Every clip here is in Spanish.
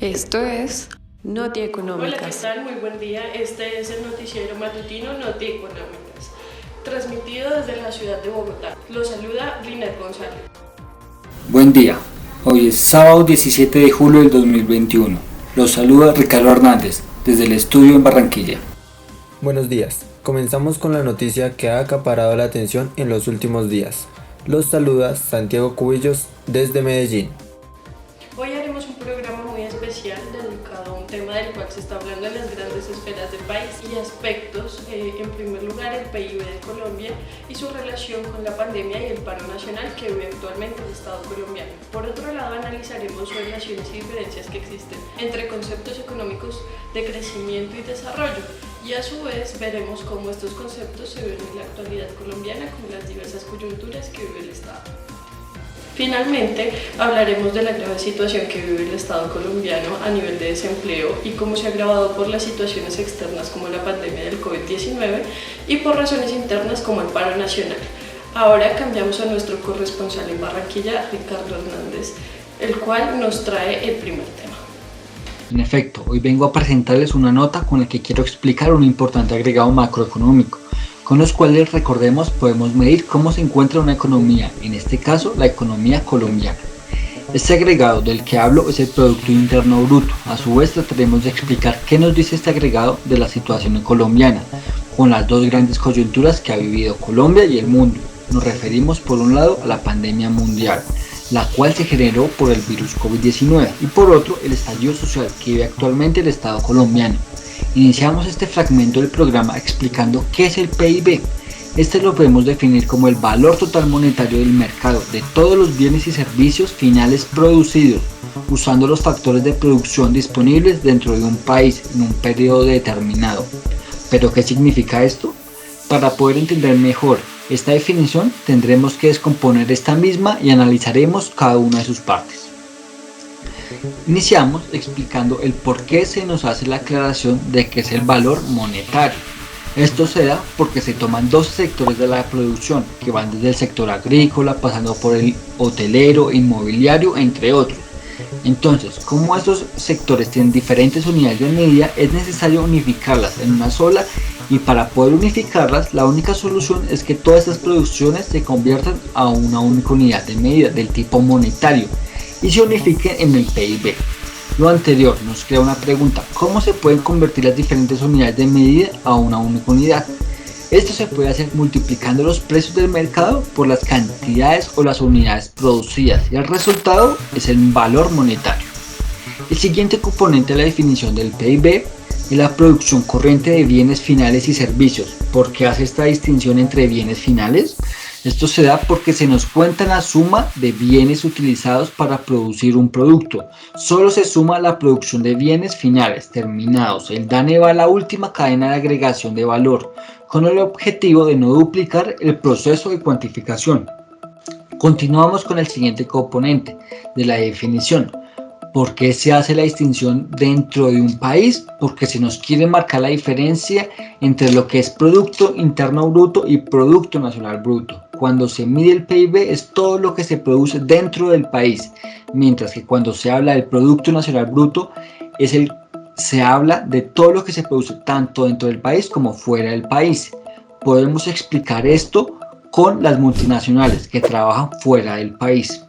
Esto es Noti Económicas. Hola, ¿qué tal? Muy buen día. Este es el noticiero matutino Noti Económicas, transmitido desde la ciudad de Bogotá. Los saluda Rinet González. Buen día. Hoy es sábado 17 de julio del 2021. Los saluda Ricardo Hernández desde el estudio en Barranquilla. Buenos días. Comenzamos con la noticia que ha acaparado la atención en los últimos días. Los saluda Santiago Cubillos desde Medellín. Hoy haremos un programa muy especial dedicado a un tema del cual se está hablando en las grandes esferas del país y aspectos, en primer lugar el PIB de Colombia y su relación con la pandemia y el paro nacional que vive actualmente el Estado colombiano. Por otro lado, analizaremos relaciones y diferencias que existen entre conceptos económicos de crecimiento y desarrollo y a su vez veremos cómo estos conceptos se ven en la actualidad colombiana con las diversas coyunturas que vive el Estado. Finalmente, hablaremos de la grave situación que vive el Estado colombiano a nivel de desempleo y cómo se ha agravado por las situaciones externas como la pandemia del COVID-19 y por razones internas como el paro nacional. Ahora cambiamos a nuestro corresponsal en Barranquilla, Ricardo Hernández, el cual nos trae el primer tema. En efecto, hoy vengo a presentarles una nota con la que quiero explicar un importante agregado macroeconómico, con los cuales, recordemos, podemos medir cómo se encuentra una economía, en este caso la economía colombiana. Este agregado del que hablo es el Producto Interno Bruto. A su vez trataremos de explicar qué nos dice este agregado de la situación colombiana, con las dos grandes coyunturas que ha vivido Colombia y el mundo. Nos referimos por un lado a la pandemia mundial, la cual se generó por el virus COVID-19, y por otro el estallido social que vive actualmente el Estado colombiano. Iniciamos este fragmento del programa explicando qué es el PIB. Este lo podemos definir como el valor total monetario del mercado de todos los bienes y servicios finales producidos, usando los factores de producción disponibles dentro de un país en un periodo determinado. ¿Pero qué significa esto? Para poder entender mejor esta definición tendremos que descomponer esta misma y analizaremos cada una de sus partes. Iniciamos explicando el por qué se nos hace la aclaración de que es el valor monetario. Esto se da porque se toman dos sectores de la producción que van desde el sector agrícola pasando por el hotelero, inmobiliario, entre otros. Entonces, como estos sectores tienen diferentes unidades de medida, es necesario unificarlas en una sola, y para poder unificarlas, la única solución es que todas estas producciones se conviertan a una única unidad de medida del tipo monetario y se unifiquen en el PIB. Lo anterior nos crea una pregunta: ¿cómo se pueden convertir las diferentes unidades de medida a una única unidad? Esto se puede hacer multiplicando los precios del mercado por las cantidades o las unidades producidas, y el resultado es el valor monetario. El siguiente componente de la definición del PIB es la producción corriente de bienes finales y servicios. ¿Por qué hace esta distinción entre bienes finales? Esto se da porque se nos cuenta la suma de bienes utilizados para producir un producto. Solo se suma la producción de bienes finales terminados. El DANE va a la última cadena de agregación de valor, con el objetivo de no duplicar el proceso de cuantificación. Continuamos con el siguiente componente de la definición. ¿Por qué se hace la distinción dentro de un país? Porque se nos quiere marcar la diferencia entre lo que es Producto Interno Bruto y Producto Nacional Bruto. Cuando se mide el PIB es todo lo que se produce dentro del país, mientras que cuando se habla del Producto Nacional Bruto se habla de todo lo que se produce tanto dentro del país como fuera del país. Podemos explicar esto con las multinacionales que trabajan fuera del país.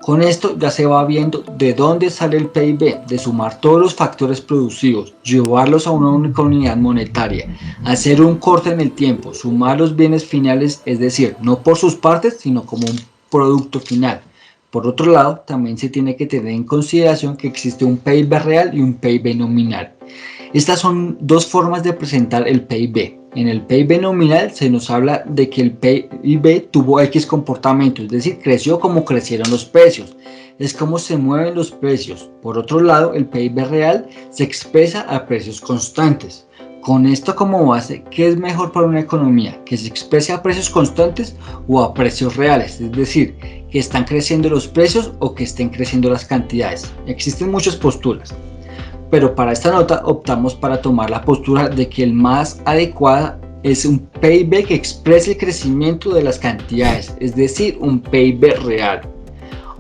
Con esto ya se va viendo de dónde sale el PIB, de sumar todos los factores productivos, llevarlos a una única unidad monetaria, hacer un corte en el tiempo, sumar los bienes finales, es decir, no por sus partes, sino como un producto final. Por otro lado, también se tiene que tener en consideración que existe un PIB real y un PIB nominal. Estas son dos formas de presentar el PIB. En el PIB nominal se nos habla de que el PIB tuvo X comportamiento, es decir, creció como crecieron los precios. Es como se mueven los precios. Por otro lado, el PIB real se expresa a precios constantes. Con esto como base, ¿qué es mejor para una economía? ¿Que se exprese a precios constantes o a precios reales? Es decir, que están creciendo los precios o que estén creciendo las cantidades. Existen muchas posturas, pero para esta nota optamos para tomar la postura de que el más adecuada es un PIB que exprese el crecimiento de las cantidades, es decir, un PIB real.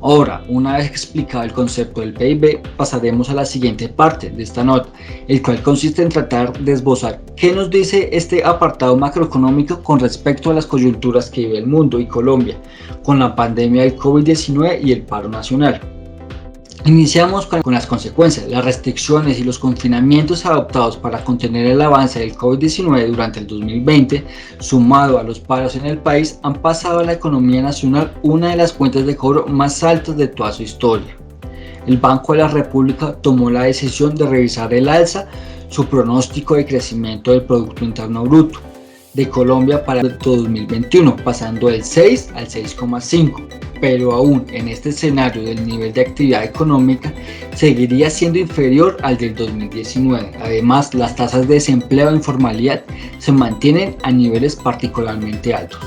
Ahora, una vez explicado el concepto del PIB, pasaremos a la siguiente parte de esta nota, el cual consiste en tratar de esbozar qué nos dice este apartado macroeconómico con respecto a las coyunturas que vive el mundo y Colombia, con la pandemia del COVID-19 y el paro nacional. Iniciamos con las consecuencias. Las restricciones y los confinamientos adoptados para contener el avance del COVID-19 durante el 2020, sumado a los paros en el país, han pasado a la economía nacional una de las cuentas de cobro más altas de toda su historia. El Banco de la República tomó la decisión de revisar el alza su pronóstico de crecimiento del Producto Interno Bruto de Colombia para el 2021, pasando del 6 al 6,5, pero aún en este escenario del nivel de actividad económica seguiría siendo inferior al del 2019. Además, las tasas de desempleo e informalidad se mantienen a niveles particularmente altos.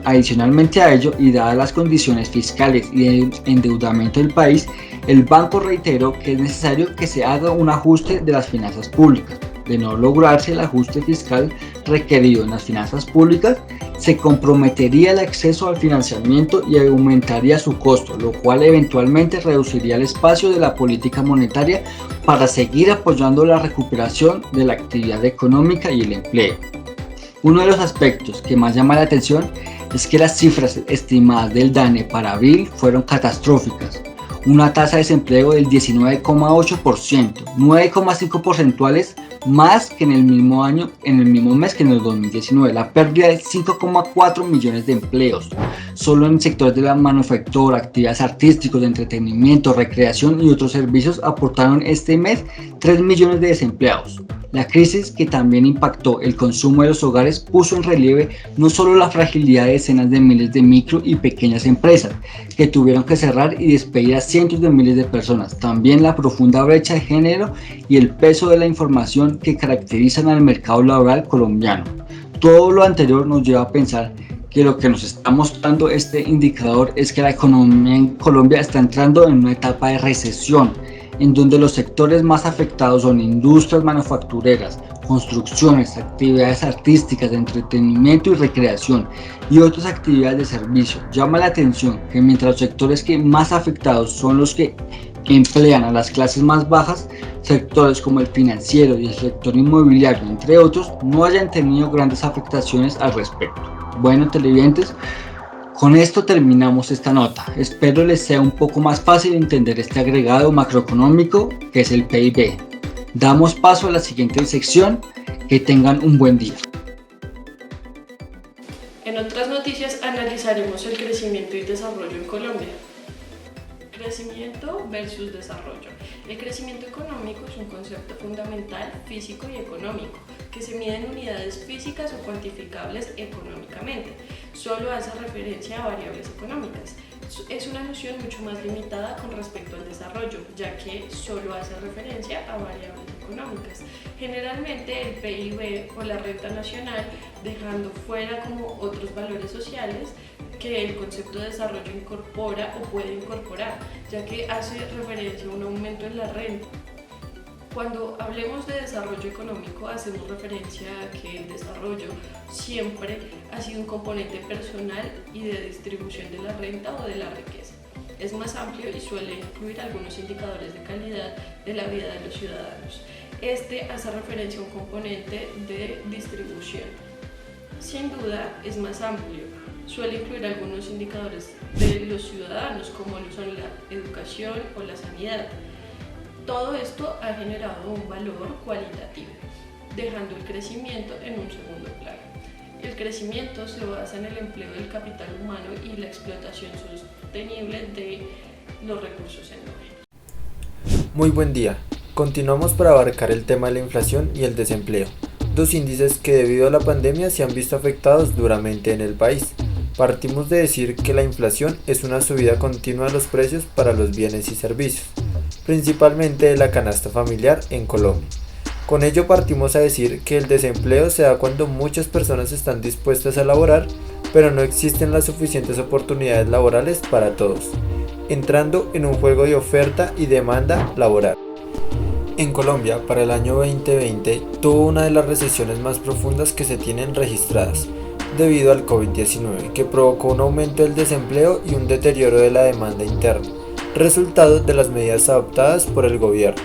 Adicionalmente a ello, y dadas las condiciones fiscales y de endeudamiento del país, el banco reiteró que es necesario que se haga un ajuste de las finanzas públicas. De no lograrse el ajuste fiscal requerido en las finanzas públicas, se comprometería el acceso al financiamiento y aumentaría su costo, lo cual eventualmente reduciría el espacio de la política monetaria para seguir apoyando la recuperación de la actividad económica y el empleo. Uno de los aspectos que más llama la atención es que las cifras estimadas del DANE para abril fueron catastróficas. Una tasa de desempleo del 19,8%, 9,5 porcentuales más que en el mismo mes que en el 2019, la pérdida de 5,4 millones de empleos. Solo en sectores de la manufactura, actividades artísticas, de entretenimiento, recreación y otros servicios aportaron este mes 3 millones de desempleados. La crisis, que también impactó el consumo de los hogares, puso en relieve no solo la fragilidad de decenas de miles de micro y pequeñas empresas que tuvieron que cerrar y despedir a cientos de miles de personas, también la profunda brecha de género y el peso de la información que caracterizan al mercado laboral colombiano. Todo lo anterior nos lleva a pensar que lo que nos está mostrando este indicador es que la economía en Colombia está entrando en una etapa de recesión, en donde los sectores más afectados son industrias manufactureras, construcciones, actividades artísticas, de entretenimiento y recreación y otras actividades de servicio. Llama la atención que mientras los sectores que más afectados son los que emplean a las clases más bajas, sectores como el financiero y el sector inmobiliario, entre otros, no hayan tenido grandes afectaciones al respecto. Bueno, televidentes, con esto terminamos esta nota. Espero les sea un poco más fácil entender este agregado macroeconómico que es el PIB. Damos paso a la siguiente sección. Que tengan un buen día. En otras noticias analizaremos el crecimiento y desarrollo en Colombia. Crecimiento versus desarrollo. El crecimiento económico es un concepto fundamental, físico y económico, que se mide en unidades físicas o cuantificables económicamente. Solo hace referencia a variables económicas. Es una noción mucho más limitada con respecto al desarrollo, ya que solo hace referencia a variables económicas. Generalmente el PIB o la renta nacional, dejando fuera como otros valores sociales que el concepto de desarrollo incorpora o puede incorporar, ya que hace referencia a un aumento en la renta. Cuando hablemos de desarrollo económico, hacemos referencia a que el desarrollo siempre ha sido un componente personal y de distribución de la renta o de la riqueza. Es más amplio y suele incluir algunos indicadores de calidad de la vida de los ciudadanos. Este hace referencia a un componente de distribución. Sin duda, es más amplio. Suele incluir algunos indicadores de los ciudadanos, como lo son la educación o la sanidad. Todo esto ha generado un valor cualitativo, dejando el crecimiento en un segundo plano. El crecimiento se basa en el empleo del capital humano y la explotación sostenible de los recursos endógenos. Muy buen día. Continuamos para abarcar el tema de la inflación y el desempleo, dos índices que debido a la pandemia se han visto afectados duramente en el país. Partimos de decir que la inflación es una subida continua de los precios para los bienes y servicios, principalmente de la canasta familiar en Colombia. Con ello partimos a decir que el desempleo se da cuando muchas personas están dispuestas a laborar, pero no existen las suficientes oportunidades laborales para todos, entrando en un juego de oferta y demanda laboral. En Colombia, para el año 2020, tuvo una de las recesiones más profundas que se tienen registradas, debido al COVID-19, que provocó un aumento del desempleo y un deterioro de la demanda interna, resultado de las medidas adoptadas por el gobierno.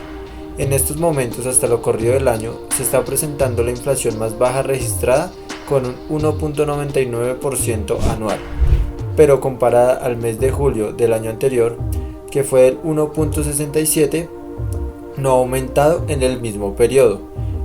En estos momentos, hasta lo corrido del año, se está presentando la inflación más baja registrada con un 1.99% anual, pero comparada al mes de julio del año anterior, que fue del 1.67%, no ha aumentado en el mismo periodo.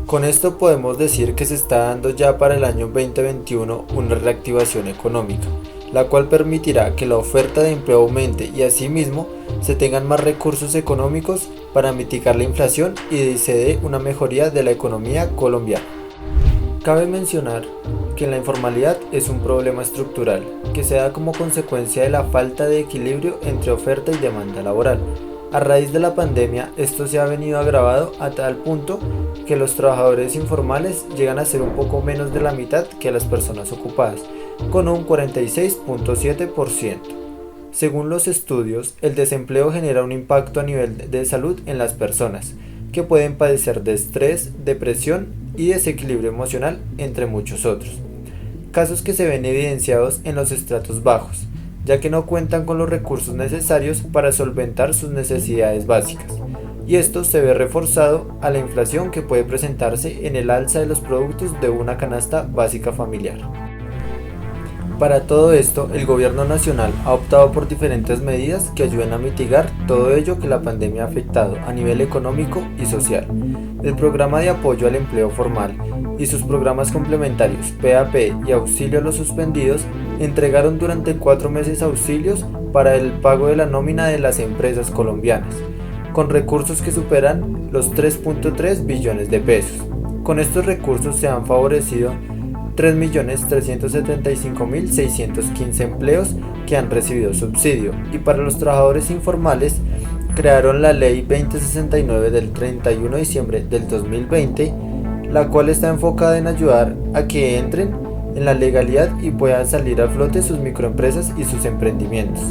Con esto podemos decir que se está dando ya para el año 2021 una reactivación económica, la cual permitirá que la oferta de empleo aumente y asimismo se tengan más recursos económicos para mitigar la inflación y se dé una mejoría de la economía colombiana. Cabe mencionar que la informalidad es un problema estructural que se da como consecuencia de la falta de equilibrio entre oferta y demanda laboral. A raíz de la pandemia, esto se ha venido agravado a tal punto que los trabajadores informales llegan a ser un poco menos de la mitad que las personas ocupadas, con un 46.7%. Según los estudios, el desempleo genera un impacto a nivel de salud en las personas, que pueden padecer de estrés, depresión y desequilibrio emocional, entre muchos otros. Casos que se ven evidenciados en los estratos bajos, ya que no cuentan con los recursos necesarios para solventar sus necesidades básicas, y esto se ve reforzado a la inflación que puede presentarse en el alza de los productos de una canasta básica familiar. Para todo esto, el gobierno nacional ha optado por diferentes medidas que ayuden a mitigar todo ello que la pandemia ha afectado a nivel económico y social. El programa de apoyo al empleo formal y sus programas complementarios PAP y auxilio a los suspendidos entregaron durante 4 meses auxilios para el pago de la nómina de las empresas colombianas, con recursos que superan los 3.3 billones de pesos. Con estos recursos se han favorecido 3.375.615 empleos que han recibido subsidio, y para los trabajadores informales crearon la Ley 2069 del 31 de diciembre del 2020, la cual está enfocada en ayudar a que entren en la legalidad y puedan salir a flote sus microempresas y sus emprendimientos,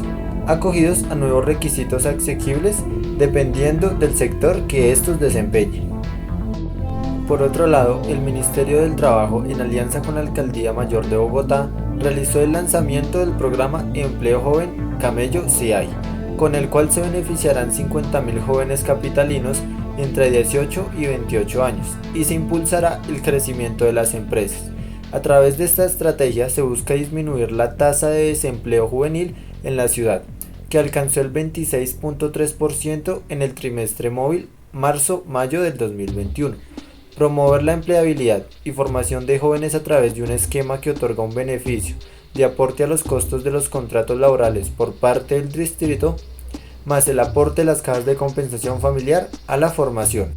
acogidos a nuevos requisitos asequibles dependiendo del sector que estos desempeñen. Por otro lado, el Ministerio del Trabajo, en alianza con la Alcaldía Mayor de Bogotá, realizó el lanzamiento del programa Empleo Joven Camello CIAI, con el cual se beneficiarán 50.000 jóvenes capitalinos entre 18 y 28 años, y se impulsará el crecimiento de las empresas. A través de esta estrategia se busca disminuir la tasa de desempleo juvenil en la ciudad, que alcanzó el 26.3% en el trimestre móvil marzo-mayo del 2021. Promover la empleabilidad y formación de jóvenes a través de un esquema que otorga un beneficio de aporte a los costos de los contratos laborales por parte del distrito, más el aporte de las cajas de compensación familiar a la formación.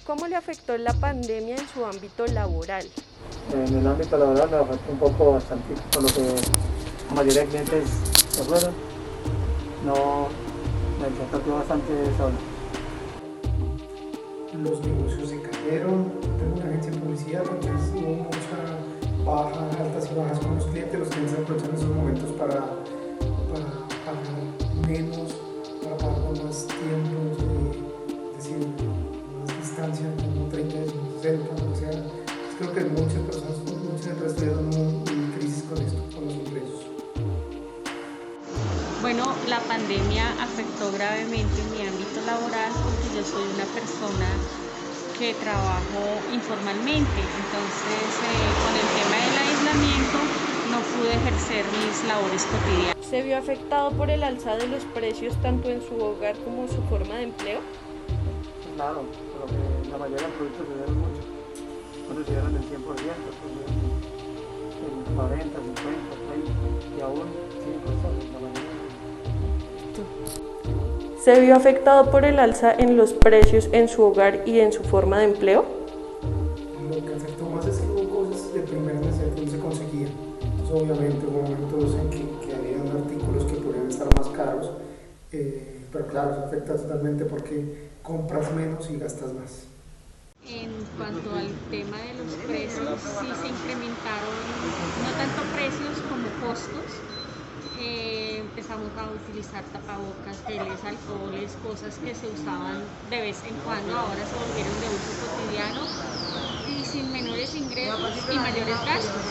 ¿Cómo le afectó la pandemia en su ámbito laboral? En el ámbito laboral me afectó un poco bastante, por lo que la mayoría de clientes se fueron. No, me afectó bastante solo. Los negocios se cayeron, tengo una agencia de publicidad, entonces hubo mucha baja, altas y bajas con los clientes aprovechan esos momentos para pagar menos, para pagar con más tiempo, es decir, más distancia, como 30 días, 60, o sea, creo que muchas personas tuvieron una crisis con esto, con los ingresos. Bueno, la pandemia afectó gravemente mi ámbito laboral porque yo soy una persona que trabajo informalmente, entonces con el tema del aislamiento no pude ejercer mis labores cotidianas. ¿Se vio afectado por el alza de los precios tanto en su hogar como su forma de empleo? Claro, por lo que la mayoría de los productos subieron mucho. Cuando subieron el 100%, subieron el 40, 50, 30 y aún siguen costando la mayoría. ¿Se vio afectado por el alza en los precios en su hogar y en su forma de empleo? Lo que afectó más es que hubo cosas de primera necesidad que no se conseguían. Entonces, obviamente hubo momentos en que había artículos que podrían estar más caros, pero claro, eso afecta totalmente porque compras menos y gastas más. En cuanto al tema de los precios, sí se incrementaron no tanto precios como costos. Empezamos a utilizar tapabocas, geles, alcoholes, cosas que se usaban de vez en cuando, ahora se volvieron de uso cotidiano y sin menores ingresos y mayores gastos.